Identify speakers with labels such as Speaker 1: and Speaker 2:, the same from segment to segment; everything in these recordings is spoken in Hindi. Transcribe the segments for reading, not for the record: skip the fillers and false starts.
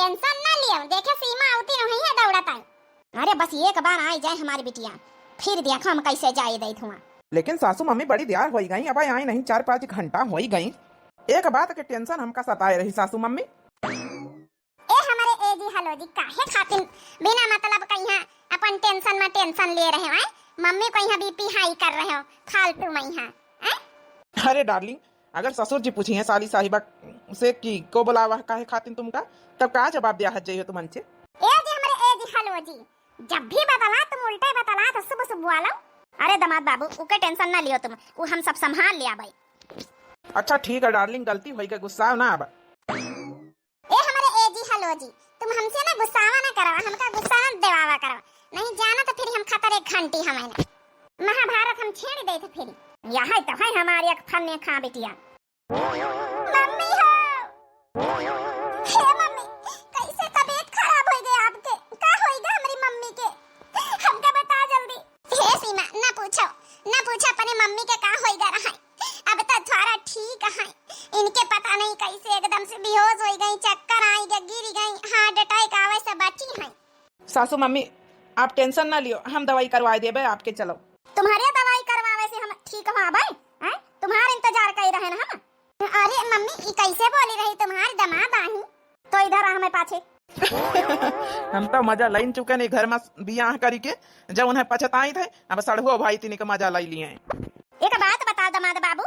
Speaker 1: टेंशन ना लियो, देखे सीमा आउती नहीं है दौड़त आई। अरे बस एक बार आई जाए हमारी बिटिया, फिर देखो हम कैसे जाए दई थुआ।
Speaker 2: लेकिन सासू मम्मी बड़ी देर हो गई, अब आई नहीं 4-5 घंटा हो गई। एक बात के टेंशन हमका सताए रही सासू मम्मी।
Speaker 1: ए हमारे ए जी हेलो जी, काहे खातिर बिना मतलब कहिया अपन टेंशन में टेंशन ले रहे हो? मम्मी को यहाँ बीपी हाई कर रहे हो फालतू में यहाँ।
Speaker 2: अरे डार्लिंग, अगर ससुर जी पूछी है साली साहिबा से कि को बुलावा काहे खातिर तुमका, तब का जवाब दिया है जाइए तुम हमसे?
Speaker 1: ए जी हमारे ए जी हेलो जी, जब भी बतला तुम उल्टे बतला तो सुबह सुबह वाला। अरे दमाद बाबू, उके टेंशन ना लियो तुम, वो हम सब संभाल लिया भाई।
Speaker 2: अच्छा ठीक है डार्लिंग, गलती हुई के गुस्सा ना अब।
Speaker 1: ए हमारे ए जी हेलो जी, तुम हमसे ना गुस्सावा ना करो, हमका गुस्सा ना दिलावा करो, नहीं जाना तो फिर हम खतर एक घंटी हमें महाभारत हम छेड़ दे थे फिर। यहाँ तो है हमारी एक फन्ने खा बिटिया। मम्मी हो, हे मम्मी, कैसे तबीयत खराब हो गई आपके? का होएगा हमारी मम्मी के? हमका बता जल्दी। हे सीमा, ना पूछो अपने मम्मी के का होएगा रहा है। अब तो थोड़ा ठीक है, इनके पता नहीं कैसे एकदम से बेहोश हो गई, चक्कर आई गई, गिर गई, हार्ट अटैक आवे से बची है।
Speaker 2: सासू मम्मी आप टेंशन ना लियो, हम दवाई करवा देबे आपके। चलो
Speaker 1: तुम्हारे दवाई करवावे से हम ठीक हो भाई, हैं? तुम्हारा इंतजार कर रहे ना हम। अरे मम्मी, ये कैसे बोली रही तुम्हारी दमाद आई तो इधर आ हमें पाछे।
Speaker 2: हम तो मजा लाइन चुके नहीं घर में बियाह करी के, जब उन्हें पछताई थे अब सड़हो भाई तीन के मजा लाई लिए।
Speaker 1: एक बात बता दमाद बाबू,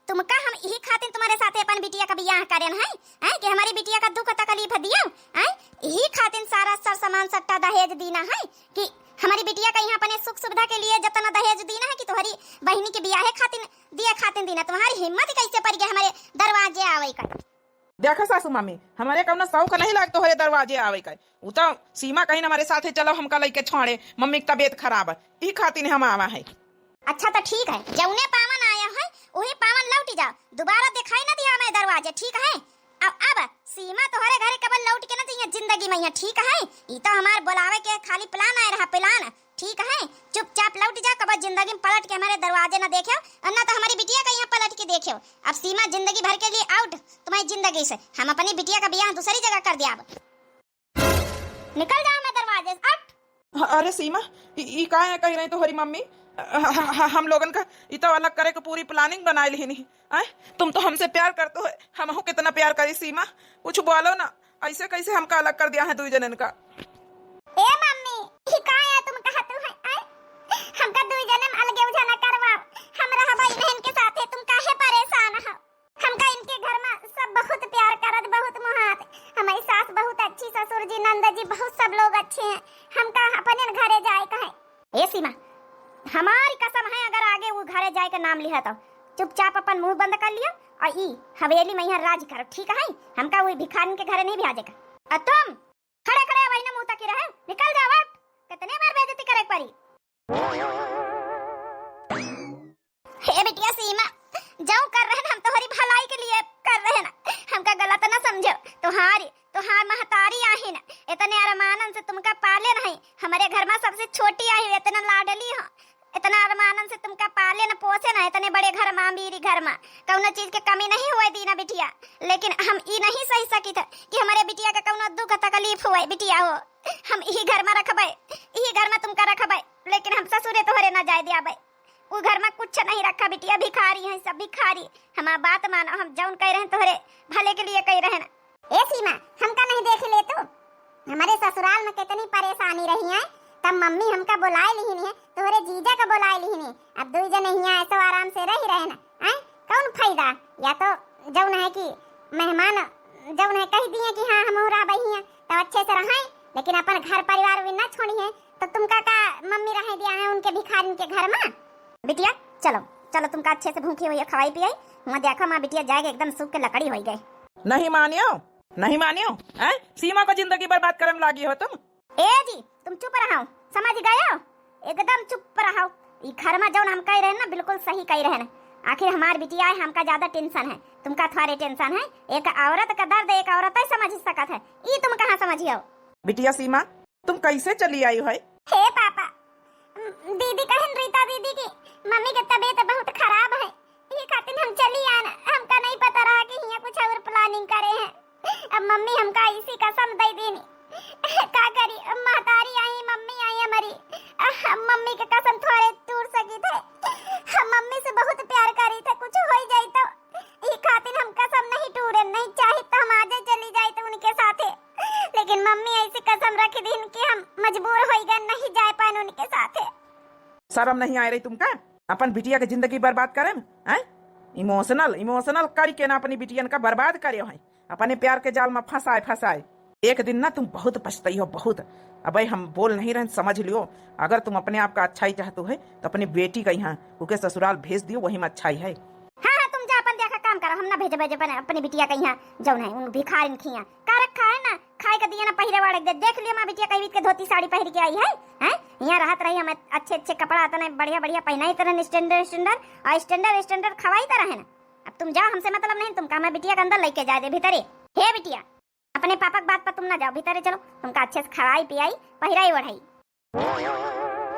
Speaker 1: तुमका हम यही खातिर तुम्हारे साथे अपन बिटिया का बियाह करेन है कि हमारी बिटिया का दुख तकलीफ दियो, यही खातिर सारा सर सामान सट्टा दहेज दीना है कि हमारी बिटिया का यहाँ अपने सुख सुविधा के लिए जितना दहेज दीना है कि तुम्हारी बहनी के बियाह खातिर दीना। तुम्हारी हिम्मत कैसे पड़ गई हमारे दरवाजे आवे का?
Speaker 2: देखा सासू मम्मी, हमारे कौन शौक नहीं लगता हमारे दरवाजे आवे का। वो तो सीमा कहीं हमारे साथे चलो हमका लेके छोड़े, मम्मी की तबीयत खराब है, यही खातिर हम आवा है।
Speaker 1: अच्छा तो ठीक है, जौने पावन आया है वही पावन लौट जाओ, दोबारा दिखाई ना दिया हमें दरवाजे, ठीक है? अब सीमा तुम्हारे घर कब लौट के ना चाहिए जिंदगी में, ठीक है? ये तो हमारे बुलावे के खाली प्लान आया रहा, प्लान, ठीक है? चुपचाप लौट जा, कब जिंदगी में पलट के हमारे दरवाजे ना देखो, और ना तो हमारी बिटिया का यहाँ पलट के देखो। अब सीमा जिंदगी भर के लिए आउट तुम्हारी जिंदगी से, हम अपनी बिटिया का ब्याह दूसरी जगह कर दिया। अब निकल जाओ मैं दरवाजे से, आउट।
Speaker 2: अरे सीमा, ये का है कह रही तो हरी मम्मी, हम लोगन का इतना अलग करे को पूरी प्लानिंग बना ली नहीं। तुम तो हमसे प्यार करते हो, हम हो कितना प्यार करी सीमा, कुछ बोलो ना, ऐसे कैसे हमका अलग कर दिया है दो जनन का?
Speaker 1: ए मम्मी, ये का है तुम कहत हो? हमका दो जन्म अलगे उजा ना करवाओ, हम रहा भाई बहन के साथ है, तुम काहे परेशान हो? हमका इनके घर में सब बहुत प्यार करत, बहुत मोहात, हमारी सास बहुत अच्छी, ससुर जी, नंद जी, बहुत सब लोग अच्छे हैं, हमका अपने घरे जाए कहे। ए सीमा, हमारी कसम है अगर आगे वो घरे जाए का नाम लिया तो चुपचाप अपन मुंह बंद कर लियो और ई हवेली में यहाँ राज करो, ठीक है? हमका वो भिखारी के घरे नहीं भेजेगा। और तुम खड़े खड़े वही ना मुंह तक रहे, निकल जाओ, कितने बार बेइज्जती करे पड़ी। हे बिटिया सीमा, जाओ कर रहे ना, हम तुम्हारी भलाई के लिए कर रहे ना, हमका गलत ना समझो। तुम्हारी महतारी आई ना, इतने अरमानन से तुमका पाले नहीं, हमारे घर में सबसे छोटी आई, इतना लाडली हो, इतना अरमानन से तुमका पाले न पोसे ना, इतने बड़े घर में, अमीरी घर में, कौनो चीज के कमी नहीं हुए दी ना बिटिया। लेकिन हम ई नहीं सही सकी थे कि हमारे बिटिया का कौनो दुख तकलीफ हुए बिटिया हो, हम यही घर में रखबे, यही घर में तुमका रखबे, लेकिन हम ससुरे तोहरे ना जाए दिया भाई, वो घर में कुछ नहीं रखा बिटिया, भिखारी है सब भिखारी। हमारा बात मानो, हम जौन कह रहे हैं तोहरे भले के लिए कह रहे हैं। ए सीमा, हमका नहीं देख ले तो हमारे ससुराल में कितनी परेशानी रही है, तब मम्मी हमका बुलाए ली है, तोहरे जीजा का बुलाए ली है, अब दो जने यहाँ ऐसे आराम से रह रहे ना, कौन फायदा? या तो जौन है कि मेहमान जौन है कह दिए कि हाँ हम हो रहा बही हैं तो अच्छे से रहें, लेकिन अपन घर परिवार भी ना छोड़ी है, तो तुमका का मम्मी रह दिया है उनके भिखारी के घर में। बिटिया चलो चलो, तुमका अच्छे से भूखी हुई है, खवाई पियाई, वहाँ देखो माँ बिटिया जाएगा एकदम सूख के लकड़ी हो गई।
Speaker 2: नहीं मानियो, सीमा को जिंदगी बर्बाद करने लागी हो तुम।
Speaker 1: ए जी तुम चुप रहो, समझ गए हो? एकदम चुप रहो, ये घर में जौन हम कह रहे हैं ना बिल्कुल सही कह रहे हैं। आखिर हमारी बिटिया है, हमका ज्यादा टेंशन है, तुमका थोड़े टेंशन है। एक औरत का दर्द एक औरत ही समझ सकत है, ये तुम कहाँ समझियो?
Speaker 2: बिटिया सीमा, तुम कैसे चली आई हो?
Speaker 1: हे पापा, दीदी कहन रीता दीदी की मम्मी की तबीयत बहुत खराब है, ये खातिर हम चली आना, हमका नहीं पता रहा कि यहाँ कुछ और प्लानिंग करे हैं। अब मम्मी हमका इसी कसम दे देनी का करी। अब महतारी आई, मम्मी आई हमारी, मम्मी के कसम थोड़े टूट सकी थे। हम मम्मी से बहुत प्यार करी थे, कुछ हो जाए तो ये खातिर हम कसम नहीं टूटे, नहीं चाहे तो हम आज चली जाए तो उनके साथे, लेकिन मम्मी ऐसी कसम रख दी कि हम मजबूर हो गए, नहीं जा पाए उनके साथे।
Speaker 2: शर्म नहीं आ रही तुमका? अपन बिटिया के जिंदगी बर्बाद करे हैं? इमोशनल करी के ना अपनी बिटियन का बर्बाद करे हैं, अपने प्यार के जाल में फंसाए। एक दिन ना तुम बहुत पछताई हो, बहुत। अब हम बोल नहीं रहे, समझ लियो। अगर तुम अपने आप का अच्छाई चाहते हो तो अपनी बेटी का यहाँ उके ससुराल भेज दियो, वही में अच्छाई है।
Speaker 1: हाँ, तुम जा अपन देखा काम करो, हम ना भेजे अपनी बिटिया का यहाँ जौन है उन भिखारी खिया का रखा है ना, खाए का दिया ना पहिरे वाले देख लियो। माँ बिटिया कई के धोती साड़ी पहन के आई है, हैं? यहाँ रहत रही, हम अच्छे कपड़ा इतने बढ़िया पहनाई तरह स्टैंडर्ड खवाई तरह है ना। अब तुम जाओ, हमसे मतलब नहीं, तुम कहा बिटिया के अंदर लेके जाए दे भीतरे। हे बिटिया, अपने पापा की बात पर तुम ना जाओ, भीतरे चलो, तुमका अच्छे से खवाई पियाई पहिराई ओढ़ाई।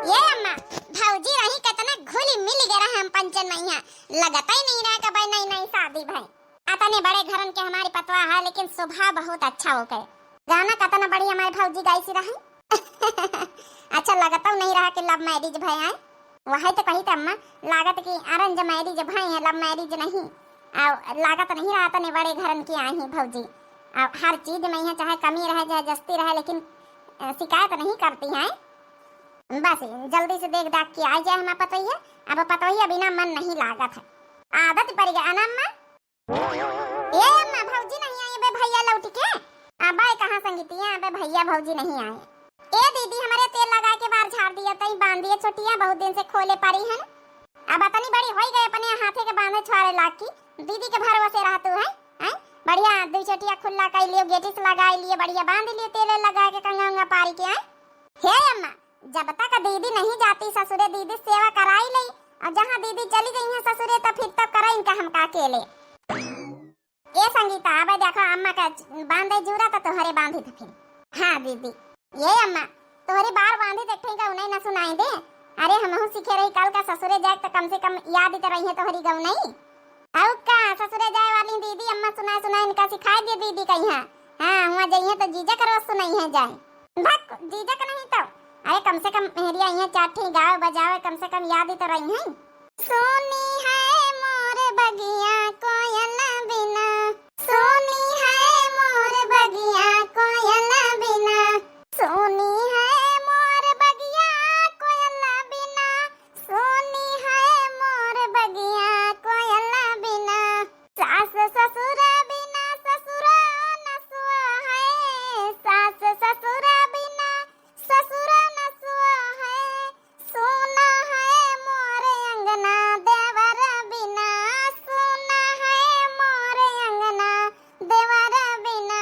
Speaker 1: ये अम्मा भौजी रही कितना घुली मिल गए रहा हम पंचन में, यहाँ लगता ही नहीं रहा कि भाई नई शादी भाई अतने बड़े घरन के हमारी पतवा है, लेकिन स्वभाव बहुत अच्छा हो गए। गाना कितना बढ़िया हमारी भौजी गाई सी रही। अच्छा लगता नहीं रहा कि लव मैरिज भाई है, वही तो कही था अम्मा, लागत की अरेंज मैरिज भाई है, लव मैरिज नहीं। लागत नहीं रहा तने बड़े घरन की आई है भौजी, हर चीज में यहाँ चाहे कमी रहे चाहे जस्ती रहे, लेकिन शिकायत नहीं करती है। बस जल्दी से देख दाख के आ जाए हमारा पतोहिया। अब पतोहिया बिना मन नहीं लागत है, आदत पड़ गया ना अम्मा। ये अम्मा भौजी नहीं आई, बे भैया लौट के अब कहाँ संगीतिया, अबे भैया भौजी नहीं आए। ए दीदी हमारे तेल लगा के बाहर झाड़ दिया, तई बांध दिए छोटिया, बहुत दिन से खोले पड़ी है ना। अब इतनी बड़ी हो गई, अपने हाथे के बांधे छुआरे लाग की दीदी के भरोसे रहतू है, हैं? बढ़िया दो छोटिया खुला कर लियो, गेटिस लगा लिए, बढ़िया बांध लिए, तेल लगा के कंगा पारी के आए। हे अम्मा, जब तक दीदी नहीं जाती ससुरे, दीदी सेवा कराई ले, और जहाँ दीदी चली गई है ससुरे तो फिर तब कराई इनका हम का अकेले। ये संगीता अब देखो अम्मा का बांधे जूरा तो तोहरे बांधी था फिर। हाँ दीदी, ये अम्मा तोहरे बार बांधी देखेगा उन्हें न सुनाई दे। अरे हम सीखे रही, कल का ससुरे जाए तो कम से कम याद ही तो रही है तोहरी गौ नहीं। अब का ससुरे जाए वाली दीदी अम्मा सुनाए इनका सिखाई दे दीदी का यहाँ। हाँ वहाँ जाइए तो जीजा करो सुनाई है जाए भक जीजा का नहीं तो। अरे कम से कम मेरी यहाँ चाठी गाँव बजावे, कम से कम याद ही तो रही है। सोनी है मोर बगिया कोयल बिना, सोनी है मोर बगिया कोयल बिना, सोनी है मोर बगिया कोयल बिना, सोनी है मोर बगिया कोयल बिना, सास ससुर बिना ससुर नसुआ है, सास ससुर बिना ससुर नसुआ है, सोना है मोर अंगना देवर बिना, सोना है मोर अंगना देवर बिना,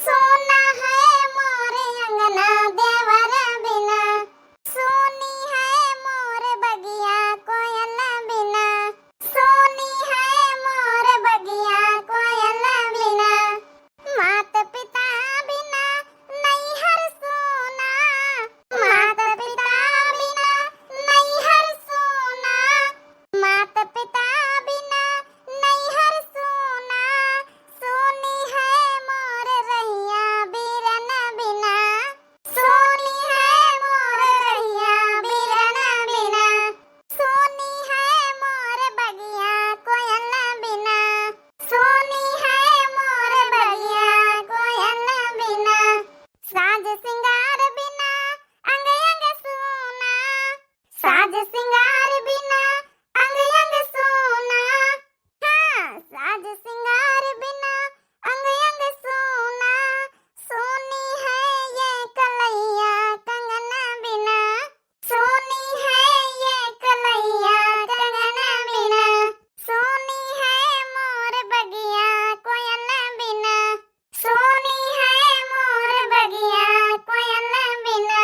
Speaker 1: सोना है मोर अंगना देवर बिना, सोनी है मोर बगिया कोयल बिना, सोनी है मोर बगिया कोयल बिना, मात पिता बिना नैहर सोना, मात पिता बिना नैहर सोना, मात पिता बिना नैहर सोना, सोनी है मोर रैया बीरन बिना, सोनी है मोर रैया बीरन बिना, सोनी है मोर बगिया कोयल बिना, सोनी है मोर बगिया कोयल बिना, साज सिंगार बिना अंग अंग सोना, साज सिंगार बिना अंग अंग सोना, हाँ साज सिंगार बिना अंग अंग सोना, सोनी है ये कलैया कंगन बिना, सोनी है ये कलैया कंगन बिना, सोनी है मोर बगिया कोयल बिना, सोनी है मोर बगिया कोयल बिना।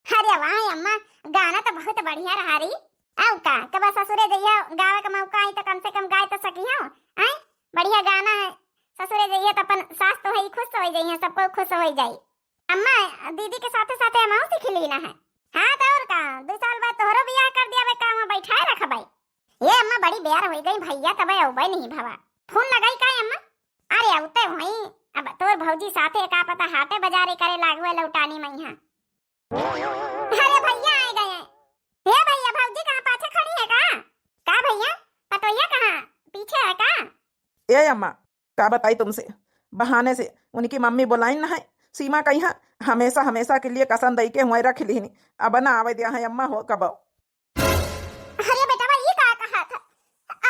Speaker 1: अरे वाह अम्मा, गाना तो बहुत बढ़िया रहा रही। आओ का कब ससुरे जइया गावे का मौका आई तो कम से कम गाय तो सकी हो, हैं? बढ़िया गाना है, ससुरे जइया तो अपन सास तो है खुश हो जाइए, सबको खुश हो जाई। अम्मा दीदी के साथे साथे अमाओ सीख लेना है। हाँ तो और का 2 साल बाद तोहरो बियाह कर दिया बे, काम बैठाए रख भाई। ये अम्मा बड़ी बेयार हो गई भैया, तब औबे नहीं भवा फोन लगाई का अम्मा? अरे औते वही अब तोर भौजी साथे का पता हाटे बाजारे करे लागू है लौटानी मैया। अरे भैया आ गए हैं। हे भैया भौजी कहाँ पाछे खड़ी है का भैया पतोहिया कहाँ पीछे है का?
Speaker 2: ए अम्मा का बताई तुमसे, बहाने से उनकी मम्मी बुलाई ना है सीमा का यहाँ हमेशा हमेशा के लिए कसम दई के हुए रख ली अब ना आवे दिया है अम्मा हो कब।
Speaker 1: अरे बेटा ये का कहा था?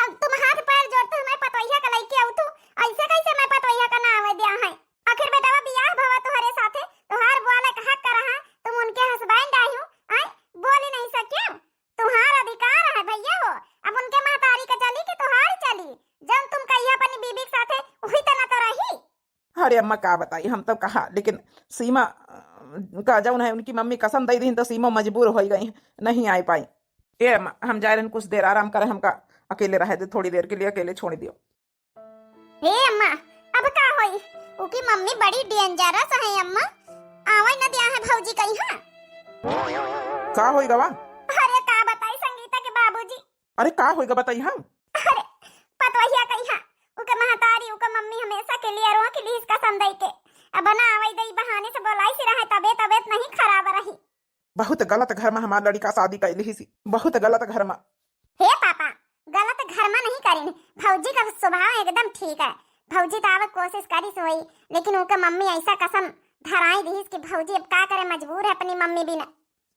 Speaker 1: अब तुम हाथ पैर जोड़ते मैं पतोहिया का लई के आऊ तू ऐसे कैसे मैं पतोहिया का ना आवे दिया है? आखिर बेटा बियाह भवा तुम्हारे साथे तोहार बोले का हक कर रहा तुम उनके हस्बैंड आई हो आई बोल नहीं सके तुम्हारा अधिकार है भैया हो। अब उनके महतारी का चली कि तोहार चली जब तुम कहिया अपनी बीबी के साथे वही तना तो रही।
Speaker 2: अरे अम्मा का बताई हम तो कहा लेकिन सीमा का जौन है उनकी मम्मी कसम दई दी तो सीमा मजबूर हो गई नहीं आ पाई। ए अम्मा हम जा रहे कुछ देर आराम करें हमका अकेले रहे दे थोड़ी देर के लिए अकेले छोड़ दियो।
Speaker 1: हे अम्मा अब का होई उकी मम्मी बड़ी डेंजरस है अम्मा आवे न दिया है भौजी कहीं हां
Speaker 2: का होई गवा?
Speaker 1: अरे का बताई संगीता के बाबूजी।
Speaker 2: अरे का होई गा बताई हम?
Speaker 1: अरे पतवहिया कहीं हां उके महतारी उके मम्मी हमेशा के लिए रोआ के लिए इसका संदई के अब ना आवे दई बहाने से बोलाई सी रहे तबीयत नहीं खराब रही।
Speaker 2: बहुत गलत घर में हमार लड़का शादी कैली सी बहुत गलत घर में।
Speaker 1: हे पापा गलत घर में नहीं करी भौजी का स्वभाव एकदम ठीक है भौजी तो आवत कोशिश करी सोई लेकिन उनका मम्मी ऐसा कसम धराई दी कि भौजी अब का करे मजबूर है अपनी मम्मी बिना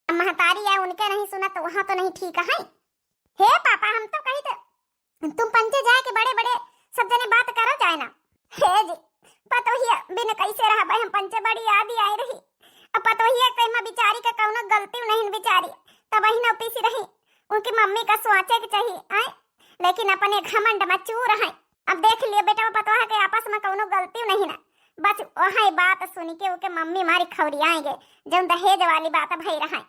Speaker 1: महतारी है उनके नहीं सुना तो वहां तो नहीं ठीक है। हे पापा हम तो कही तो तुम पंचे जाए के बड़े बड़े सब जने बात करो जाए ना। हे जी पतोहिया बिना कैसे रहा भाई हम पंचे बड़ी याद ही आई रही अब पतोहिया कहीं में बिचारी का कौनो गलती नहीं बिचारी तब वही न पीसी रही उनकी मम्मी का सोचे के चाहिए आए लेकिन अपने घमंड में चूर है। अब देख लियो बेटा पतोहा के आपस में कौनो गलती नहीं ना बस वही बात सुन के उनके मम्मी मारी खबरी आएंगे जब दहेज वाली बात भई रहा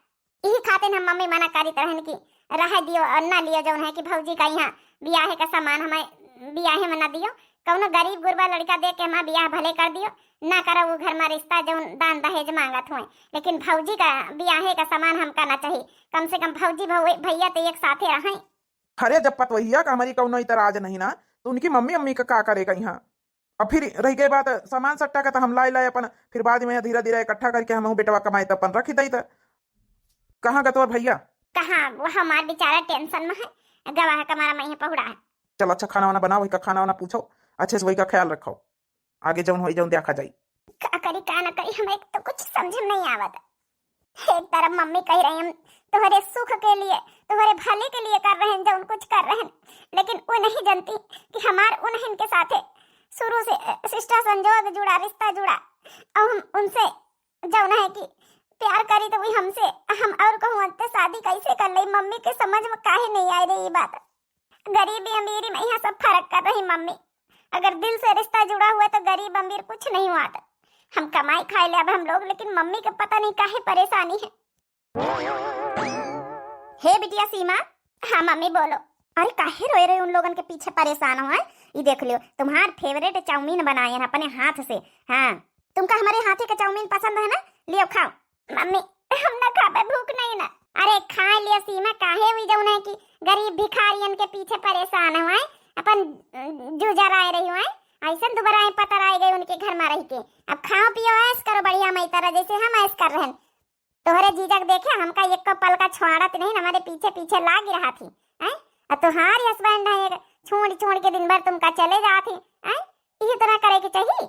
Speaker 1: यही खातिर हम मम्मी मना करी तरहन की रह दियो और न लियो जौन है कि भौजी का यहाँ बियाह का सामान हमें बियाह में न दियो कौनो गरीब गुरबा लड़का देख के हमारा बियाह भले कर दियो ना करो वो घर में रिश्ता जो दान दहेज मांगत हुए लेकिन भौजी का बियाहे का सामान हमका ना चाहिए कम से कम भौजी भैया तो एक साथे रहें।
Speaker 2: अरे जब पतवहिया का हमारी कौनो इतराज नहीं ना तो उनकी मम्मी अम्मी का करेगा यहाँ और फिर रह गई बात सामान सट्टा का तो हम लाई अपन फिर बाद में धीरे धीरे इकट्ठा करके हम बेटवा कमाए तो अपन रखी दई कहाँ का तोर भैया
Speaker 1: कहाँ वो हमार बेचारा टेंशन में है गवाह कमारा मैं पहुड़ा है।
Speaker 2: चलो अच्छा खाना वाना बनाओ वही का खाना वाना पूछो अच्छे से वही का ख्याल रखो आगे जौन हो जौन देखा जाई
Speaker 1: का करी का न करी हमें तो कुछ समझ में नहीं आवत। एक तरफ मम्मी कह रही हम तुम्हारे सुख के लिए तुम्हारे भले के लिए कर रहे हैं जो कुछ कर रहे हैं लेकिन वो नहीं जानती कि हमार उन्हें के साथ शुरू से सिस्टर संजोग जुड़ा रिश्ता जुड़ा और हम उनसे जो है कि प्यार करी तो वही हमसे हम और कहूँ शादी कैसे कर ली मम्मी के समझ में काहे नहीं आई रही बात। गरीबी अमीरी में यहाँ सब फर्क कर रही मम्मी अगर दिल से रिश्ता जुड़ा हुआ तो गरीब अमीर कुछ नहीं हुआ था हम कमाई खाए ले अब हम लोग लेकिन मम्मी को पता नहीं काहे परेशानी है। हे बिटिया सीमा हाँ मम्मी बोलो। अरे काहे रोए रहे उन लोगन के पीछे परेशान हो ये देख लियो तुम्हार फेवरेट चाउमीन बनाए हैं अपने हाथ से। हाँ तुमका हमारे हाथे का चाउमीन पसंद है ना लियो खाओ। मम्मी हम ना खा पाए भूख नहीं ना। अरे खा लिया सीमा काहे हुई जौन है कि गरीब भिखारियन के पीछे परेशान हुआ अपन जूझा राय रही हुआ ऐसा दोबारा पता रह गई उनके घर में रह के अब खाओ पियो ऐश करो बढ़िया मई तरह जैसे हम ऐश कर रहे हैं। तोहरे जीजक देखे हमका एक को पल का छोड़त नहीं हमारे पीछे पीछे लाग ही रहा थी अब तुम्हारी हस्बैंड है छोड़ के दिन भर तुमका चले जाती इसी तरह करे के चाहिए।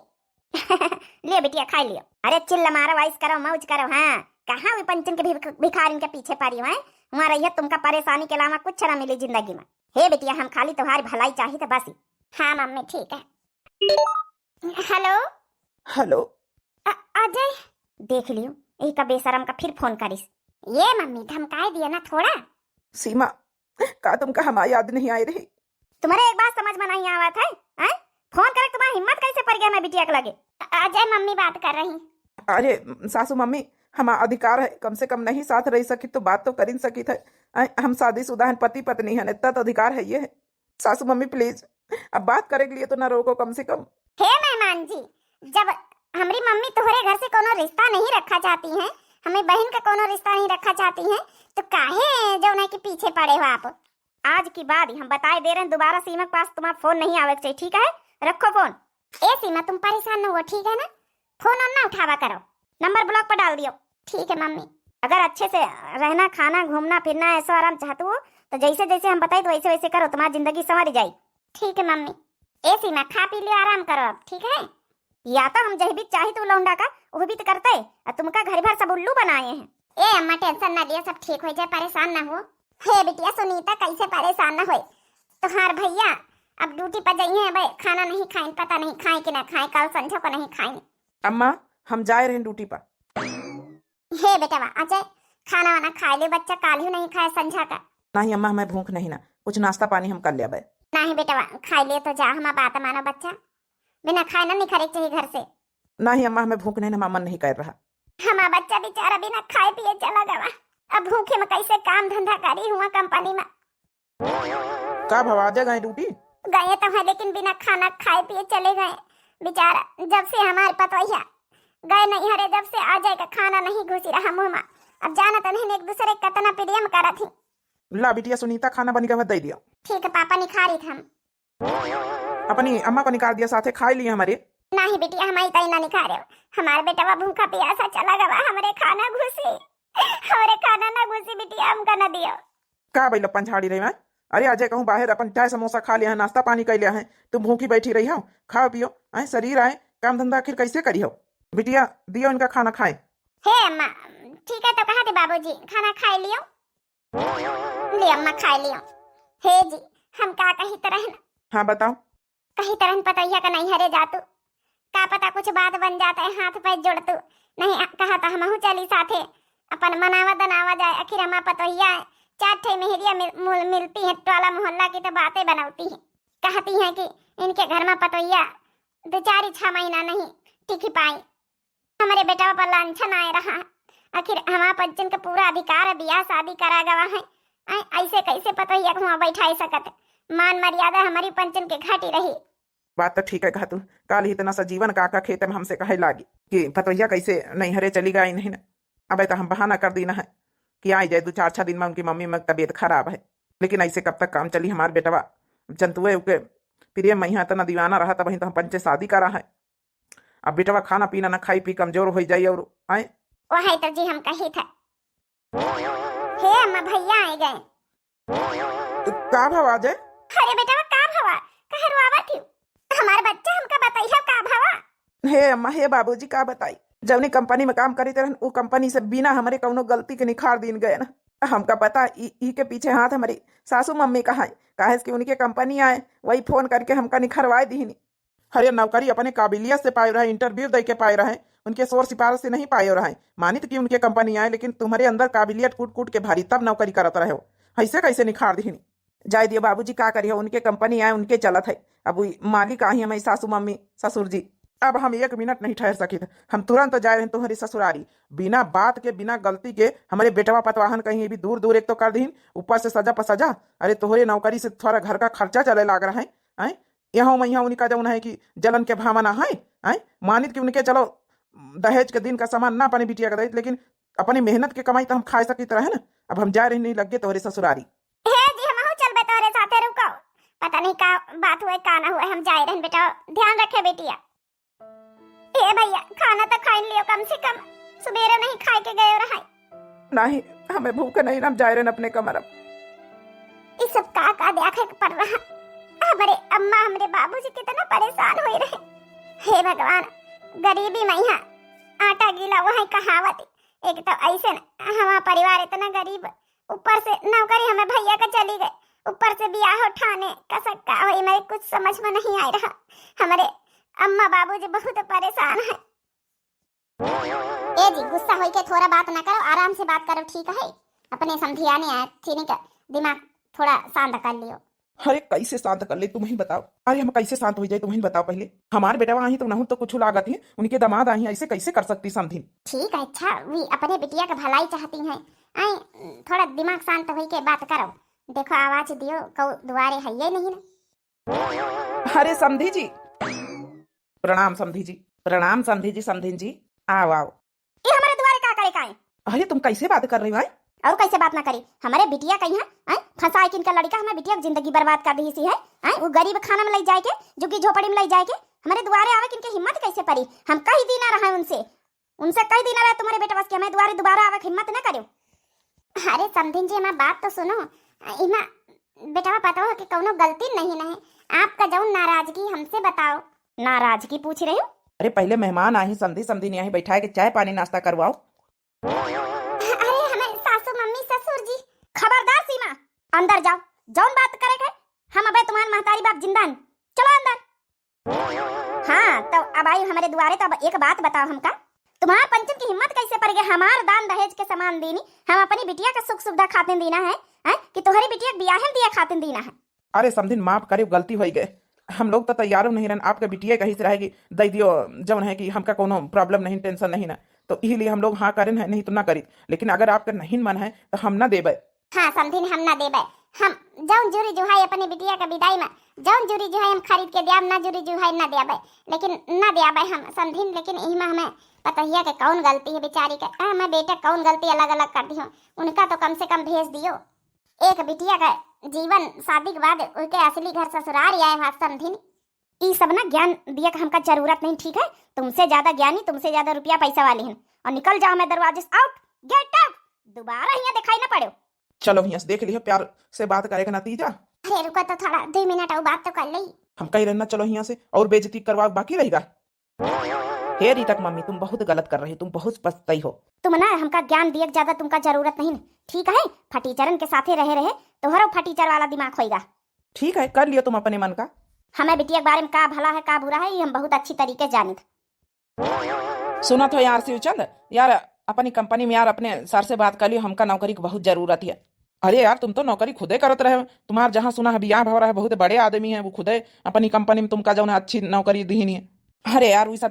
Speaker 1: ले बिटिया खा लियो। अरे चिल्ला मारो वाइस करो मौज करो। हाँ कहाँ भी पंचन के भिखारी के पीछे पड़ी है वहाँ रही तुमका परेशानी के अलावा कुछ ना मिले जिंदगी में। हे बिटिया हम खाली तुम्हारी भलाई चाहिए तो बस। हाँ मम्मी ठीक है। हेलो
Speaker 2: हेलो
Speaker 1: अजय देख लियो एक का बेशरम का फिर फोन करिस। ये मम्मी धमकाए दिया ना थोड़ा।
Speaker 2: सीमा का तुमका हमारी याद नहीं आई रही
Speaker 1: तुम्हारे एक बात समझ में नहीं आवा था फोन करे तुम्हारी हिम्मत कैसे पड़ गया मैं बिटिया के लगे। अजय मम्मी बात कर रही।
Speaker 2: अरे सासू मम्मी हमारा अधिकार है कम से कम नहीं साथ रह सकी तो बात तो कर ही सकी थे हम शादीशुदा हैं पति पत्नी है इतना तो अधिकार है ये है। सासू मम्मी प्लीज अब बात करे के लिए तो ना रोको कम से कम।
Speaker 1: हे मेहमान जी जब हमारी मम्मी तुम्हारे घर से कोनो रिश्ता नहीं रखा चाहती है हमें बहन का कोनो रिश्ता नहीं रखा चाहती है तो काहे जो ना कि पीछे पड़े हो आप। आज की बात हम बताए दे रहे हैं दोबारा सीमा के पास तुम्हारा फोन नहीं आवे चाहिए ठीक है रखो फोन। ए सीमा तुम परेशान न हो, ठीक है ना? फोन ऑन ना उठावा करो, नंबर ब्लॉक पर डाल दियो। ठीक है मम्मी। अगर अच्छे से रहना, खाना, घूमना फिरना, ऐसा आराम चाहते हो तो जैसे जैसे हम बताए तो वैसे वैसे करो, तुम्हारी जिंदगी संवर जाए। ठीक है मम्मी। ए सीमा खा पी लियो, आराम करो अब, ठीक है? या तो हम जही भी चाहे तो लौंडा का वो भी तो करते और तुमका घर भर सब उल्लू बनाए हैं। ए अम्मा टेंशन ना लिया, सब ठीक हो जाए, परेशान ना हो। हे बिटिया सुनीता कैसे परेशान ना होए। तुम्हार भैया अब ड्यूटी पर जाइए है भाई, खाना नहीं खाएं, पता नहीं खाएं कि ना खाएं, कल संझो को नहीं खाएंगे।
Speaker 2: अम्मा हम जाए रहे ड्यूटी पर।
Speaker 1: हे बेटा अजय खाना वाना खा ले, बच्चा काल ही नहीं खाए संझा का।
Speaker 2: नहीं अम्मा हमें भूख नहीं ना, कुछ नाश्ता पानी हम कर लिया भाई।
Speaker 1: नहीं बेटा खा लिए तो जा, हम बात मानो बच्चा, बिना खाए ना निखरे चाहिए घर से।
Speaker 2: नहीं अम्मा हमें भूख नहीं ना, मन नहीं कर रहा।
Speaker 1: हमारा बच्चा बेचारा बिना खाए पिए चला गया, अब भूखे में कैसे काम धंधा करी हुआ कंपनी में।
Speaker 2: का भवाजे गए ड्यूटी?
Speaker 1: गए तो है लेकिन बिना खाना खाए पिए चले गए बेचारा। जब से हमारे पतोहिया गए नहीं हरे, जब से आ जाएगा खाना नहीं घुसी रहा मुंह में। अब जाना तो नहीं, एक दूसरे कतना प्रेम करा थी।
Speaker 2: ला बिटिया सुनीता खाना बनी का दे दिया।
Speaker 1: ठीक है पापा निखारी थे हम।
Speaker 2: अपनी अम्मा को निकाल दिया, साथे खा लिए हमारे।
Speaker 1: नहीं बेटिया हमारी तई ना निखारे हो, हमारे बेटा भूखा प्यासा चला गवा, हमारे खाना घुसी, हमारे खाना ना घुसी बेटिया, हमका ना दियो।
Speaker 2: का भाई लपन झाड़ी रही मैं? अरे अजय कहूँ बाहर अपन चाय समोसा खा लिया है, नाश्ता पानी कर लिया है, तुम भूखी बैठी रही हो, खाओ पियो, आए शरीर आए, काम धंधा आखिर कैसे करी हो? बिटिया दियो इनका खाना खाए।
Speaker 1: हे अम्मा ठीक है तो कहा थे बाबूजी खाना खा लियो। ले अम्मा खा लियो। हे जी हम का कही तरह न,
Speaker 2: हाँ बताओ।
Speaker 1: कही तरह पतैया का नहीं हरे जातू, का पता कुछ बात बन जाता है, हाथ पैर जोड़तू नहीं कहा था हम चली साथे अपन मनावा दनावा जाए। आखिर हमारा पतैया चार ठे मेहरिया मिलती है, टोला मोहल्ला की तो बातें बनाती है, कहती हैं कि इनके घर में पतैया 2-4 महीना नहीं टिक पाई, हमारे बेटा पर लांछन आए रहा। आखिर हमारा पंचन का पूरा अधिकार है, ब्याह शादी करा गवा है, ऐसे कैसे पतैया को वहाँ बैठा सकत? मान मर्यादा हमारी पंचन के घाटी रही।
Speaker 2: बात तो ठीक है कहा तू, काल ही इतना सा जीवन काका खेत में हमसे कहे लागी कि पतैया कैसे नहीं हरे चली गई नहीं ना। अब तो हम बहाना कर दी ना है कि आई जाए 2-4 दिन में उनकी मम्मी में तबीयत खराब है, लेकिन ऐसे कब तक काम चली? हमारे बेटवा जंतुए के प्रिय मैया इतना दीवाना रहा, तब वहीं तो हम पंचे शादी करा है। अब बेटवा खाना पीना ना खाई पी कमजोर हो जाए और आए
Speaker 1: वही तो जी हम कही था। हे अम्मा भैया आए गए।
Speaker 2: का भवा जाए?
Speaker 1: अरे बेटा का भवा कहे रुआवा थी, हमारे बच्चा हमका बताइए का भवा।
Speaker 2: हे अम्मा हे बाबूजी का बताई, जवनी कंपनी में काम करी तरह वो कंपनी से बिना हमारे कौनो गलती के निखार दिन गए ना। हमका पता ई के पीछे हाथ हमारी सासू मम्मी का है, काहे कि उनके कंपनी आए वही फोन करके हमका निखरवाए दी नहीं। हरे नौकरी अपने काबिलियत से पाए रहे, इंटरव्यू दे के पाए रहे, उनके शोर सिफारिश से नहीं पाए रहे। मानित कि उनके कंपनी आए, लेकिन तुम्हारे अंदर काबिलियत कूट कूट के भारी तब नौकरी करत रहे हो, ऐसे कैसे निखार दी नहीं? जाए दियो बाबूजी का करिए, उनके कंपनी आए उनके चलत है। अब मालिक आई हमारी सासू मम्मी ससुर जी, अब हम 1 मिनट नहीं ठहर सके थे, हम तुरंत जाए रहे तुम्हारी ससुरारी, बिना बात के बिना गलती के हमारे बेटवा पतवाहन कहीं भी दूर दूर एक तो कर दी, ऊपर से सजा पर सजा। अरे तोहरे नौकरी से थोड़ा घर का खर्चा चले लाग रहा है, यहाँ मैया उनका जौन है कि जलन के भावना है, मानित कि उनके चलो दहेज के दिन का सामान ना अपने बिटिया का दहेज, लेकिन अपनी मेहनत के कमाई तो हम खा सकी रहे ना। अब हम जा रहे नहीं लगे तोहरे ससुरारी।
Speaker 1: पता नहीं का बात हुआ का ना हुआ, हम जाए रहे बेटा, ध्यान रखे बेटिया। ए भैया खाना तो खा लियो कम से कम, सुबेरे नहीं खाए के गए रहा।
Speaker 2: नहीं हमें भूख नहीं, हम जाए रहे अपने कमर।
Speaker 1: इस सब का देखे पड़ रहा, हमारे अम्मा हमारे बाबूजी कितना परेशान हो रहे। हे भगवान गरीबी में यहाँ आटा गीला वही कहावत। एक तो ऐसे न हमारा परिवार इतना गरीब, ऊपर से नौकरी हमें भैया का चली गई, ऊपर से ब्याह उठाने का सक्का हुई, मेरे कुछ समझ में नहीं आ रहा। हमारे अम्मा बाबूजी बहुत परेशान है। ए जी गुस्सा होई के थोड़ा बात ना करो, आराम से बात करो ठीक है? अपने समझियाने आए थी का दिमाग थोड़ा शांत कर लियो।
Speaker 2: अरे कैसे शांत कर ले तुम ही बताओ? अरे हम कैसे शांत हो जाए तुम ही बताओ पहले। हमारे बेटा वहां तो नहीं तो कुछ लागत है, उनके दामाद आई ऐसे कैसे कर सकती समझी? ठीक
Speaker 1: है अच्छा वी अपने बिटिया का भलाई चाहती हैं, आई थोड़ा दिमाग शांत होई के बात करो। देखो आवाज दियो कौ दुआरे है ये नहीं ना।
Speaker 2: अरे समधी जी प्रणाम, समधी जी प्रणाम, समधी जी समधी जी आओ आओ।
Speaker 1: ये हमारे दुआरे का करे काए?
Speaker 2: अरे तुम कैसे बात कर रही हो?
Speaker 1: और कैसे बात ना करी? हमारे बिटिया कहीं है फंसा के इनका लड़का हमारे बिटिया की जिंदगी बर्बाद कर दी सी है वो गरीब खाना में ले जाए के झुग्गी झोपड़ी में ले जाए के हमारे द्वारे आवे कि इनकी हिम्मत कैसे पड़ी? हम कई दिन ना रहा उनसे कई दिन रहा तुम्हारे बेटा बस के हमें द्वारे दोबारा आवे हिम्मत ना करो। अरे समधिन जी हमारी बात तो सुनो। इमा बेटा पता हो कि कौनो गलती नहीं है आपका, जाऊं नाराजगी हमसे बताओ। नाराजगी पूछ रहे हो?
Speaker 2: अरे पहले मेहमान आई समधी समधी नहीं बैठाए के चाय पानी नाश्ता करवाओ।
Speaker 1: अरे हमें सासू मम्मी ससुर जी। खबरदार सीमा, अंदर जाओ। जौन बात करे गए हम अबे तुम्हारे महतारी बाप जिंदा हैं। चलो अंदर। हाँ तो अब आई हमारे द्वारे, तो अब एक बात बताओ हमका, तुम्हार पंचम की हिम्मत कैसे पड़ गई हमार दान दहेज के सामान देनी? हम अपनी बिटिया का सुख सुविधा खातिर देना है कि तुम्हारी बिटिया बियाहन दिया खातिर देना है?
Speaker 2: अरे समधिन माफ करे, गलती हो गए। हम लोग तो तैयार नहीं रहन, आपके बिटिया कहीं से रहेगी दे दियो जवन है कि हमका कोनो प्रॉब्लम नहीं, टेंशन नहीं ना, तो इसलिए हम लोग हाँ करें है, नहीं तो ना करी। लेकिन अगर आपका नहीं मन है तो हम ना देबे।
Speaker 1: हाँ समधिन हम ना देबे। हम जौन जुरी जुहाई अपनी बिटिया का विदाई में जौन जुरी जुहाई हम खरीद के दियाब ना जुरी जुहाई ना देबे, लेकिन ना देबे हम समधिन। लेकिन इमा हमें पता ही है कि कौन गलती है बेचारी का। मैं बेटा कौन गलती अलग अलग कर दी हूँ, उनका तो कम से कम भेज दियो। एक बिटिया का जीवन शादी के बाद उनके असली घर ससुराल आए हुआ समधिन। ये सब ना ज्ञान दिया का हमका जरूरत नहीं, ठीक है? तुमसे ज्यादा ज्ञानी, तुमसे ज्यादा रुपया पैसा वाली हैं। और निकल जाओ मैं दरवाजे से, आउट गेट आउट, दोबारा यहाँ दिखाई ना पड़ो।
Speaker 2: चलो यहाँ से देख लियो प्यार से बात करे का नतीजा।
Speaker 1: अरे रुको तो थोड़ा 2 मिनट और बात तो कर ली।
Speaker 2: हम कहीं रहना, चलो यहाँ से, और बेइज्जती करवा बाकी रहेगा। हे रीतक मम्मी तुम बहुत गलत कर रही, तुम बहुत पछताई हो।
Speaker 1: तुम ना हमका ज्ञान दिया ज्यादा तुमका जरूरत नहीं, ठीक है? फटीचरन के साथे रहे रहे तुम्हारा फटीचर वाला दिमाग होएगा।
Speaker 2: ठीक है कर लियो तुम अपने मन का।
Speaker 1: हमें बिटिया के बारे में का भला है का बुरा है ये हम बहुत अच्छी तरीके जानित।
Speaker 2: सुना तो यार शिवचंद, यार अपनी कंपनी में यार अपने सर से बात कर लियो, हमका नौकरी की बहुत जरूरत है। अरे यार तुम तो नौकरी खुदे करत रहे, तुम्हार जहाँ सुना है बियाह भव रहा है, बहुत बड़े आदमी है वो, खुदे अपनी कंपनी में तुमका जो अच्छी नौकरी दी नहीं है। अरे यार वैसा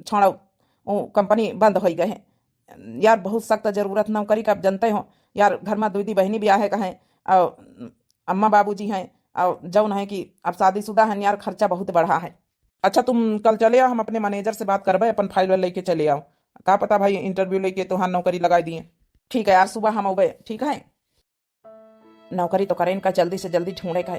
Speaker 2: छोड़ो, वो कंपनी बंद हो गए हैं यार, बहुत सख्त जरूरत नौकरी का, आप जानते हो यार। घर में 2 दी बहनी ब्याह है कहें, और अम्मा बाबूजी हैं, और जौन है कि अब शादीशुदा है यार, खर्चा बहुत बढ़ा है। अच्छा तुम कल चले आओ, हम अपने मैनेजर से बात करबे, अपन फाइल लेके चले आओ। का पता भाई इंटरव्यू लेके तो हाँ नौकरी लगा दिए। ठीक है यार सुबह हम आवे, ठीक है? नौकरी तो करें का जल्दी से जल्दी ढूंढे का है,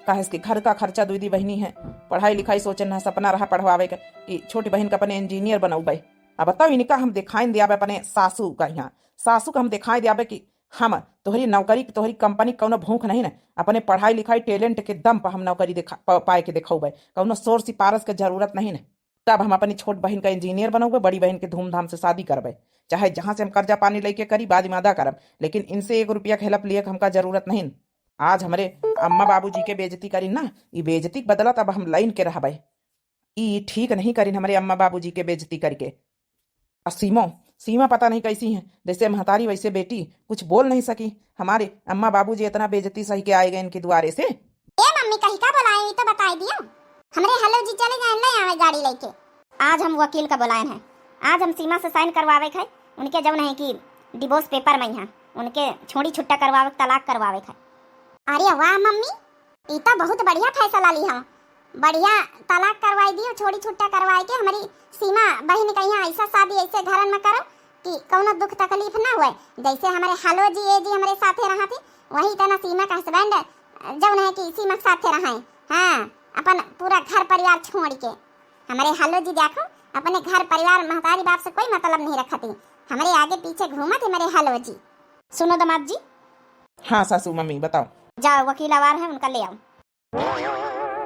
Speaker 2: काहे कि घर का खर्चा 2 दी बहनी है, पढ़ाई लिखाई सोचन है, सपना रहा पढ़वावे का कि छोटी बहन का अपने इंजीनियर बनौबे। अब बताओ इनका हम दिखाई दियाबे अपने सासू का, यहाँ सासू का हम दिखाई दियाबे कि हम तोहरी नौकरी तोहरी कंपनी कौनो भूख नहीं ना, अपने पढ़ाई लिखाई टैलेंट के दम पर हम नौकरी पाए के दिखाऊबे, कौनो सोर सिपारस के जरूरत नहीं ना। तब हम अपनी छोट बहन का इंजीनियर बनोगे, बड़ी बहन के धूमधाम से शादी करबे, चाहे जहां से हम कर्जा पानी लेके करी बाद में अदा करब, लेकिन इनसे 1 रुपया हेल्प लिए हमका जरूरत नहीं। आज हमारे अम्मा बाबूजी के बेइज्जती करी ना, ये बेइज्जती के बदला तब हम लाइन के रहबे, ये ठीक नहीं करीन हमारे अम्मा बाबूजी के बेइज्जती करके। और सीमा पता नहीं कैसी है, जैसे महतारी वैसे बेटी, कुछ बोल नहीं सकी। हमारे अम्मा बाबूजी इतना बेइज्जती सही के आए गए इनके द्वारे से।
Speaker 1: ए मम्मी कहीं का बुलाए तो बता दियो, हमरे हेलो जी चले जाए नहीं आवे गाड़ी लेके। आज हम वकील का बुलाए हैं, आज हम सीमा से साइन करवावे है, उनके जब नहीं कि डिवोर्स पेपर में यहाँ उनके छोड़ी छुट्टा करवावे, तलाक करवावे है। अरे वाह मम्मी, ये तो बहुत बढ़िया फैसला ली हम, बढ़िया तलाक करवाई दियो, छोड़ी छुट्टा करवाए के हमारी सीमा बहन का यहाँ ऐसा शादी ऐसे घरन में करो कि कौनो दुख तकलीफ ना हुए। जैसे हमारे हालो जी ए जी हमारे साथे रहा थे, वही तना सीमा का हस्बैंड जौन है कि सीमा के साथे रहा है। हाँ अपन पूरा घर परिवार छोड़ के हमारे हालो जी देखो अपने घर परिवार महतारी बाप से कोई मतलब नहीं रखती, हमारे आगे पीछे घूमत है मेरे हालो जी। सुनो दामाद जी।
Speaker 2: हाँ सासू मम्मी बताओ।
Speaker 1: जाओ वकील आवार है उनका ले आओ।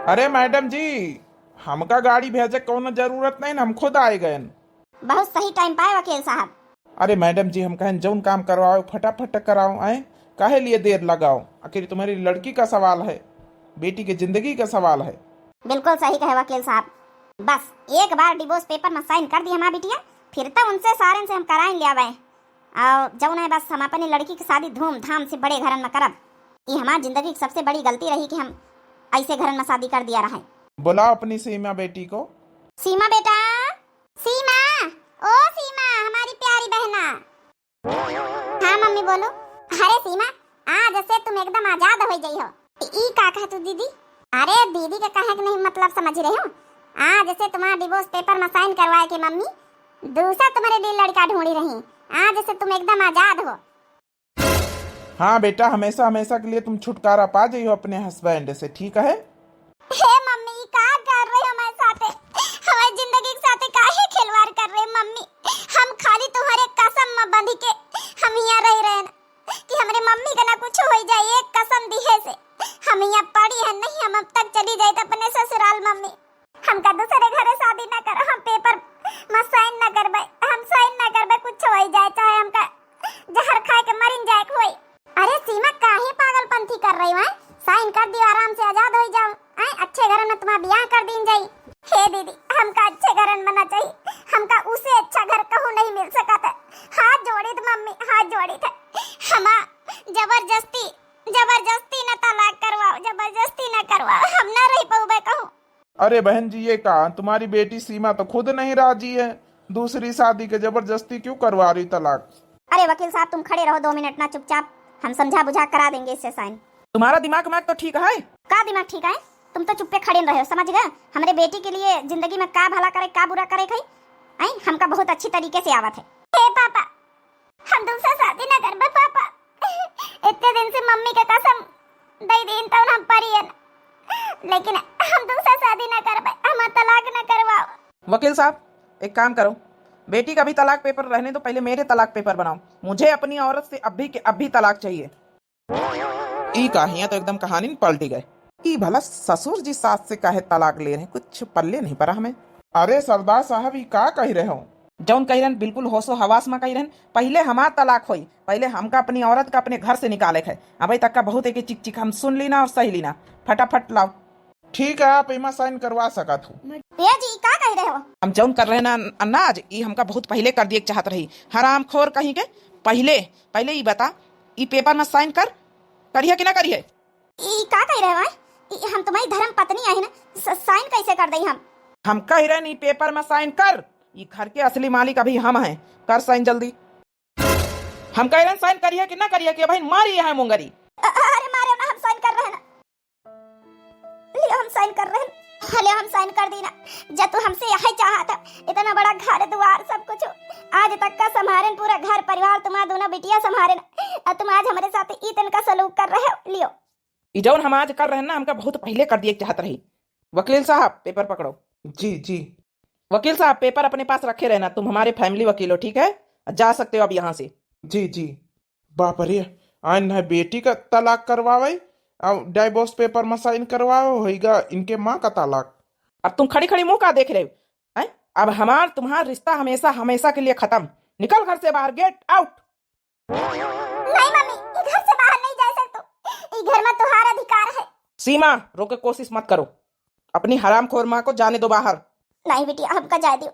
Speaker 2: अरे मैडम जी हमका गाड़ी भेजे कोनो जरूरत नहीं ना, हम खुद आए गए।
Speaker 1: बहुत सही टाइम पाए वकील साहब।
Speaker 2: अरे मैडम जी हम कहें जौन काम करवाओ फटाफट कराओ, आए काहे लिए देर लगाओ, आखिर तुम्हारी लड़की का सवाल है, बेटी की जिंदगी का सवाल है।
Speaker 1: बिल्कुल सही कहे वकील साहब, बस एक बार डिवोर्स पेपर में साइन कर दी हमारी बिटिया, फिर तो उनसे सारे से हम कराइन ले आवे, और जौन है बस हम अपनी लड़की की शादी धूमधाम से बड़े घरन में करब। ये हमारी जिंदगी की सबसे बड़ी गलती रही कि हम ऐसे घरन में शादी कर दिया रहे।
Speaker 2: बुलाओ अपनी सीमा बेटी को।
Speaker 1: सीमा बेटा, सीमा, ओ सीमा हमारी प्यारी बहना। हाँ मम्मी बोलो। अरे सीमा आज से तुम एकदम आजाद हो गई हो। ई का कहा तू दीदी? अरे दीदी का कहे कि नहीं मतलब समझ रहे हो, आज से तुम्हारा डिवोर्स पेपर में साइन करवाए के मम्मी दूसरा तुम्हारे लिए लड़का ढूंढी रही, आज से तुम एकदम आजाद हो।
Speaker 2: हाँ बेटा, हमेशा हमेशा के लिए तुम छुटकारा पा जाइयो अपने हस्बैंड से, ठीक है?
Speaker 1: हे मम्मी, ये का कर रहे हो हमारे साथे? हमारी जिंदगी के साथे काहे खिलवाड़ कर रहे हो मम्मी? हम खाली तुम्हारे कसम में बंधी के हम यहाँ रह रहे ना कि हमारे मम्मी का ना कुछ हो जाए, एक कसम दिहे से हम यहाँ पड़ी है नहीं, हम अब तक चली जाए अपने ससुराल मम्मी। हमका दूसरे घरे शादी ना कर, हम पेपर में साइन ना करबे, हम साइन ना करबे, कुछ हो जाए चाहे हमका जहर खा के मरिन जाए कोई। अरे सीमा, काहे पागलपंथी कर रही हो? साइन कर दियो, आराम से आजाद हो जाओ। अच्छे घर में तुम्हारा ब्याह कर दीन जाई। हे दीदी, हमका अच्छे घर में बनना चाहिए, हमका उसे अच्छा घर कहूँ नहीं मिल सका था। हाथ जोड़ी थे मम्मी, हाथ जोड़ी थे। हमा जबरदस्ती न तलाक करवाओ, जबरदस्ती न करवाओ, हम ना रह पाऊबे कहूँ।
Speaker 3: अरे बहन जी, ये कहा तुम्हारी बेटी सीमा तो खुद नहीं राजी है, दूसरी शादी के जबरदस्ती क्यों करवा रही तलाक?
Speaker 1: अरे वकील साहब, तुम खड़े रहो 2 मिनट ना चुपचाप, हम समझा बुझा करा देंगे इससे साइन।
Speaker 2: तुम्हारा दिमाग तो ठीक है?
Speaker 1: का दिमाग ठीक है? तुम तो चुप्पे खड़े रहे हो, समझ गए? हमारे बेटी के लिए जिंदगी में का भला करे का बुरा करे खई आई हमका बहुत अच्छी तरीके से आवत है। हे पापा, हम दूसरा शादी ना करबे पापा। इतने दिन से मम्मी के कसम दई दिन तो हम परी है, लेकिन हम दूसरा शादी ना करबे, हम तलाक ना करवाओ।
Speaker 2: वकील साहब, एक काम करो, बेटी का भी तलाक पेपर रहने दो, पहले मेरे तलाक पेपर बनाओ। मुझे अपनी औरत से अभी के अभी तलाक चाहिए। ई कहानियां तो एकदम कहानी में पलटी गए। ई भला ससुर जी सास से काहे तलाक ले रहे हैं, कुछ पल्ले नहीं पड़ा हमें।
Speaker 3: अरे सरदार साहब, ये का कह रहे हो?
Speaker 2: जौन कह रहे बिल्कुल होशो हवास में कह रहे, पहले हमार तलाक हुई, पहले हमका अपनी औरत का अपने घर से निकाले है। अभी तक का बहुत एक चिक चिक हम सुन लीना और सही लीना, फटाफट लाओ।
Speaker 3: ठीक है, आप इमा साइन करवा सकत हो।
Speaker 1: ये जी का कह रहे हो?
Speaker 2: हम जौन कर रहे हैं ना अनाज, ई हमका बहुत पहले कर दिए चाहत रही, हराम खोर कहीं के। पहले ई बता, ई पेपर में साइन करिए कि ना करिए?
Speaker 1: ई का कह रहे हो? हम तुम्हारी धर्म पत्नी है ना, साइन कैसे कर दई
Speaker 2: हम कह रहे नहीं पेपर में साइन कर। ये घर के असली मालिक अभी हम हैं, कर साइन जल्दी। हम कह रहे हैं साइन करिए कि ना करिए, कि भाई मारी है मुंगरी।
Speaker 1: अरे मारे ना, हम साइन कर रहे हैं ना, ले हम साइन कर रहे हैं। हले हम साइन कर दी ना, जब तू हमसे यही चाहा था, इतना बड़ा घर द्वार सब कुछ आज तक का संभारन, पूरा घर परिवार तुम्हारा दोनों बिटिया संभारन, और तुम आज हमारे साथ इतन का सलूक कर रहे हो। लियो,
Speaker 2: जौन हम आज कर रहे हैं ना, हमका बहुत पहले कर दिए चाहत रही। वकील साहब, पेपर पकड़ो।
Speaker 3: जी जी।
Speaker 2: वकील साहब, पेपर अपने पास रखे रहना, तुम हमारे फैमिली वकील हो, ठीक है? जा सकते हो अब यहाँ से।
Speaker 3: जी जी। बाप रे, आज न बेटी का तलाक करवावे और डाइवोर्स पेपर में साइन करवाओ, होगा इनके माँ का तलाक।
Speaker 2: अब तुम खड़ी खड़ी मुंह का देख रहे हो? अब तुम्हारा रिश्ता हमेशा हमेशा के लिए खत्म। निकल घर से बाहर, गेट आउट।
Speaker 1: नहीं मम्मी, घर से बाहर नहीं जा सकते, इस घर में तुम्हारा अधिकार है।
Speaker 2: सीमा, रोके कोशिश मत करो, अपनी हरामखोर माँ को जाने दो बाहर।
Speaker 1: नहीं बेटिया, हमका जा दियो,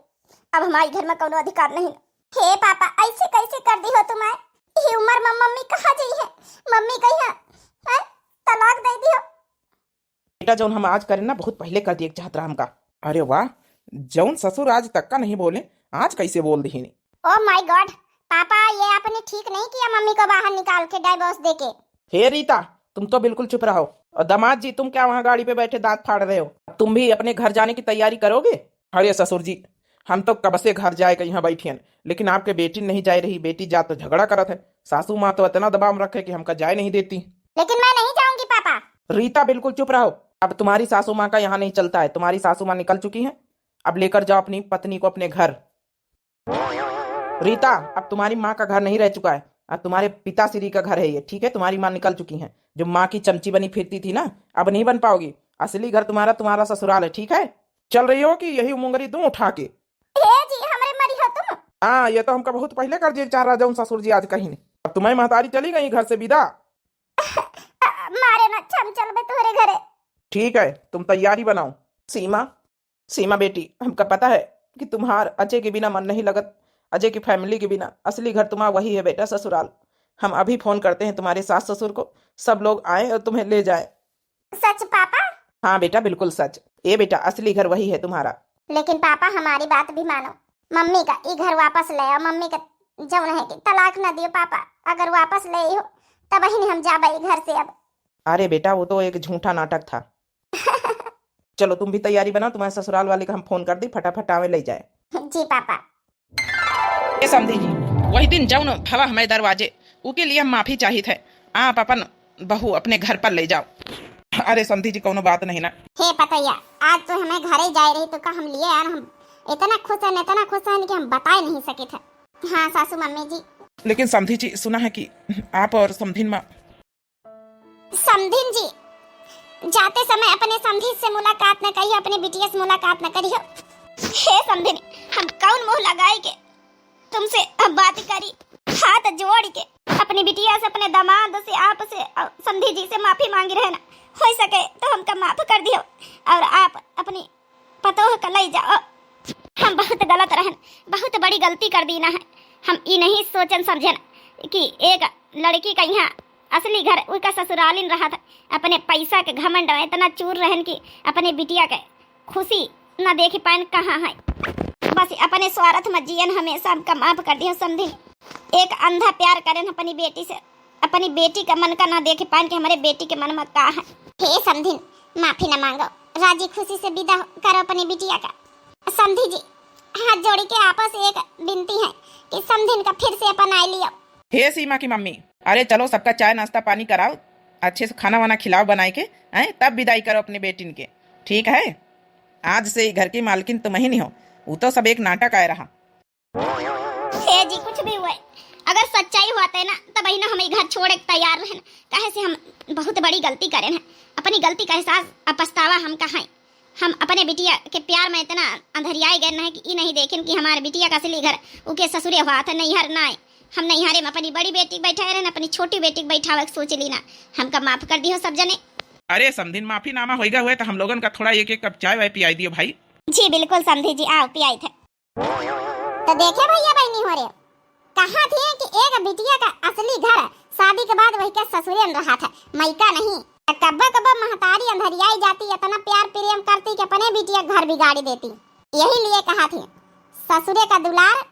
Speaker 1: अब हमारे घर में कोनो अधिकार नहीं। हे पापा, ऐसे कैसे कर दी हो तुम्हें? ये उम्र में मम्मी कहाँ गई है? मम्मी कहीं है? तलाक दे दियो।
Speaker 2: बेटा, जौन हम आज करें ना, बहुत पहले कर दिए चाहत रहा हमका। अरे वाह, जौन ससुर आज तक का नहीं बोले, आज कैसे बोल दी?
Speaker 1: ओह माय गॉड पापा, ये आपने ठीक नहीं किया मम्मी को बाहर निकाल के डाइवोर्स देके।
Speaker 2: हे रीता, तुम तो बिल्कुल चुप रहो। और दामाद जी, तुम क्या वहाँ गाड़ी पे बैठे दांत फाड़ रहे हो? तुम भी अपने घर जाने की तैयारी करोगे? अरे ससुर जी, हम तो कब से घर जाए यहाँ बैठियन, लेकिन आपके बेटी नहीं जा रही। बेटी जा तो झगड़ा करत है, सासू माँ तो इतना दबाव रखे कि हमका जाए नहीं देती।
Speaker 1: लेकिन मैं नहीं जाऊंगी पापा।
Speaker 2: रीता, बिल्कुल चुप रहो। अब तुम्हारी सासू माँ का यहाँ नहीं चलता है, तुम्हारी सासू माँ निकल चुकी है। अब लेकर जाओ अपनी पत्नी को अपने घर। रीता, अब तुम्हारी माँ का घर नहीं रह चुका है, अब तुम्हारे पिताश्री का घर है ये, ठीक है? तुम्हारी माँ निकल चुकी है, जो माँ की चमची बनी फिरती थी ना, अब नहीं बन पाओगी। असली घर तुम्हारा ससुराल है, ठीक है? चल रही हो कि यही मुंगरी दूं उठा के?
Speaker 1: जी, हमरे मरी हो तुम।
Speaker 2: हाँ, ये तो हमका बहुत पहले कर दिए चाह रहा जाऊं ससुर जी आज कहीं नहीं। अब तुम्हारी महतारी चली गई घर से विदा।
Speaker 1: मारे ना, हम चलबे तुम्हारे घरे।
Speaker 2: ठीक है, तुम तैयारी बनाओ। सीमा बेटी, हमका पता है कि तुम्हार अजय के बिना मन नहीं लगत, अजय की फैमिली के बिना। असली घर तुम्हारा वही है बेटा, ससुराल। हम अभी फोन करते हैं तुम्हारे सास ससुर को, सब लोग आए और तुम्हें ले जाए।
Speaker 1: सच पापा?
Speaker 2: हाँ बेटा, बिल्कुल सच। ये बेटा, असली घर वही है तुम्हारा।
Speaker 1: लेकिन पापा, हमारी बात भी मानो, मम्मी का ये घर वापस ले आओ। मम्मी का जौन है कि तलाक न दियो पापा, अगर वापस ले हो तब ही नहीं हम जाबे घर से अब।
Speaker 2: अरे बेटा, वो तो एक झूठा नाटक था। चलो तुम भी तैयारी बनाओ, तुम्हारे ससुराल वाले का हम फोन कर दी, फटाफट आवे ले जाए।
Speaker 1: जी पापा।
Speaker 2: समझी जी, वही दिन जाऊन हवा हमारे दरवाजे, उसके लिए हम माफी चाहिए थे। आप अपन बहू अपने घर पर ले जाओ। अरे समधी जी कोनो बात नहीं ना।
Speaker 1: हे पतैया, आज तो हमें घरे जा रही तो का हम लिए यार, हम इतना खुश है कि हम बता नहीं सके थे। हाँ सासू मम्मी जी।
Speaker 2: लेकिन समधी जी सुना है कि आप और समधिन माँ।
Speaker 1: समधिन जी जाते समय अपने समधी से मुलाकात न करियो, अपने बिटिया से मुलाकात न करियो। हे समधिन, हम कौन मुंह लगाए के तुमसे अब बात करी, हाथ जोड़ के अपनी बिटिया से, अपने दामाद से, आप से, समधी जी से माफी मांगी रहे ना। हो सके तो हमका माफ कर दियो और आप अपनी पतोह का ले जाओ। हम बहुत गलत रहन, बहुत बड़ी गलती कर दी ना है। हम ये नहीं सोचन समझन कि एक लड़की का यहाँ असली घर उसका ससुरालिन रहा था। अपने पैसा के घमंड में इतना चूर रहन कि अपने बिटिया के खुशी न देख पाए कहाँ है। बस अपने स्वार्थ में जियन, हमेशा हमका माफ कर दियो समझी। एक अंधा प्यार करें अपनी बेटी से, अपनी बेटी का मन का ना देख पाए कि हमारे बेटी के मन में का है। हे समधिन, माफी न मांगो, राजी खुशी से विदा करो अपनी बिटिया का। समधी जी हाथ जोड़ी के आपस एक विनती है कि समधिन का फिर से अपन आई लियो।
Speaker 2: हे सीमा की मम्मी, अरे चलो सबका चाय नाश्ता पानी कराओ, अच्छे से खाना वाना खिलाओ बनाए के, हैं तब विदाई करो अपनी बेटिन के, ठीक है। आज से घर की मालकिन तुम ही नहीं हो, वो तो सब एक नाटक आया रहा।
Speaker 1: हे जी कुछ भी हुआ, अगर सच्चाई हुआ ना तब ही ना हमें घर छोड़ के तैयार रहन। कहे से हम बहुत बड़ी गलती करें हैं, अपनी गलती का एहसास पछतावा हम कहाँ। हम अपने बिटिया के प्यार में इतना अंधरियाए गए ना कि ये नहीं देखें कि हमारे बिटिया का असली घर उके ससुरे हुआ था, नैहर ना आए। हम नैहरे में अपनी बड़ी बेटी बैठाए रहे, अपनी छोटी बेटी बैठावे सोच ली ना। हमका माफ कर दियो सब जने।
Speaker 2: अरे समधिन माफी नामा होगा हुए तो हम लोगन का थोड़ा एक एक कप चाय वाय पियाई दियो भाई।
Speaker 1: जी बिल्कुल समधी जी, आओ पियाई थे। तो देखे भैया बहनी हो रहे कहाँ थे कि एक बिटिया का असली घर शादी के बाद वही का ससुरे रहा था, मैका नहीं। कब्बा कब्बा महतारी अंधरियाई जाती, इतना प्यार प्रेम करती कि अपने बिटिया घर बिगाड़ी देती। यही लिए कहा थे ससुरे का दुलार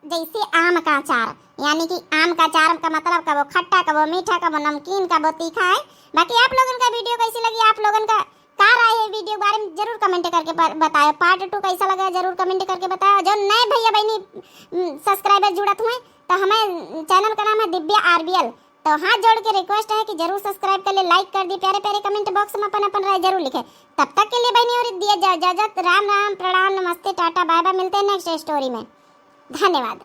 Speaker 1: जैसे आम का अचार, यानी कि आम का अचार का मतलब कबो खट्टा, कबो मीठा, कबो नमकीन, कबो तीखा है। बाकी आप लोगन का वीडियो कैसी लगी, आप लोगन का राय है वीडियो के बारे में जरूर कमेंट करके बताओ। पार्ट 2 कैसा लगा जरूर कमेंट करके बताओ। जो नए भैया बहनी सब्सक्राइबर जुड़त हुए तो हमें चैनल का नाम है दिव्या RBL, तो हाथ जोड़ के रिक्वेस्ट है कि जरूर सब्सक्राइब कर ले, लाइक कर दी, प्यारे प्यारे कमेंट बॉक्स में अपन राय जरूर लिखे। तब तक के लिए बहनी और दिया इजाजत। राम राम, प्रणाम, नमस्ते, टाटा, बाय बाय। मिलते हैं नेक्स्ट स्टोरी में। धन्यवाद।